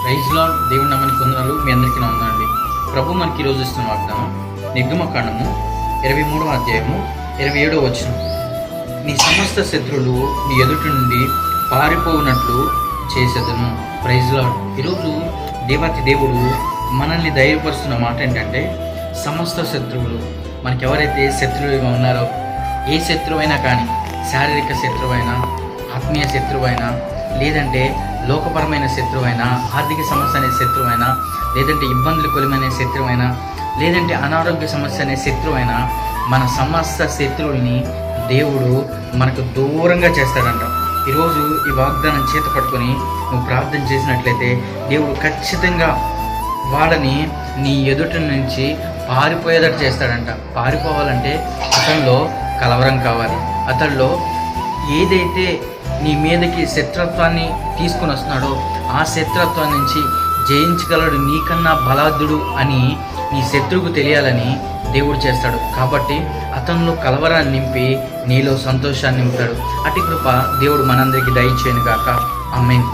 Praise lord. దేవుని నామానికి వందనాలు. మీ అందరికీ వందనాలండి. ప్రభు మనకి ఈరోజు ఇస్తున్న వాగ్దానం నిర్గమకాండము 23వ అధ్యాయము 27వ వచనం. నీ సమస్త శత్రువులు నీ ఎదుటి నుండి పారిపోవునట్లు చేసేదను. Praise Lord. ఈరోజు దేవాతి దేవుడు మనల్ని ధైర్యపరుస్తున్న మాట ఏంటంటే, సమస్త శత్రువులు మనకి ఎవరైతే శత్రువులుగా ఉన్నారో, ఏ శత్రువైనా కానీ, శారీరక శత్రువైనా, ఆత్మీయ శత్రువైనా, లేదంటే లోకపరమైన శత్రువైనా, ఆర్థిక సమస్య అనే శత్రువైనా, లేదంటే ఇబ్బందులు కొలిమనే శత్రువైనా, లేదంటే అనారోగ్య సమస్య అనే శత్రువైనా, మన సమస్త శత్రువుల్ని దేవుడు మనకు దూరంగా చేస్తాడంట. ఈరోజు ఈ వాగ్దానం చేత పట్టుకొని నువ్వు ప్రార్థన చేసినట్లయితే దేవుడు ఖచ్చితంగా వాళ్ళని నీ ఎదుటి నుంచి పారిపోయేటట్టు చేస్తాడంట. పారిపోవాలంటే అతనిలో కలవరం కావాలి. అతనిలో ఏదైతే నీ మీదకి శత్రుత్వాన్ని తీసుకుని వస్తున్నాడో ఆ శత్రుత్వం నుంచి జయించగలడు, నీకన్నా బలాఢ్యుడు అని నీ శత్రువుకు తెలియాలని దేవుడు చేస్తాడు. కాబట్టి అతనిలో కలవరాన్ని నింపి నీలో సంతోషాన్ని నింపుతాడు. అట్టి కృప దేవుడు మనందరికీ దయచేయను గాక. ఆమేన్.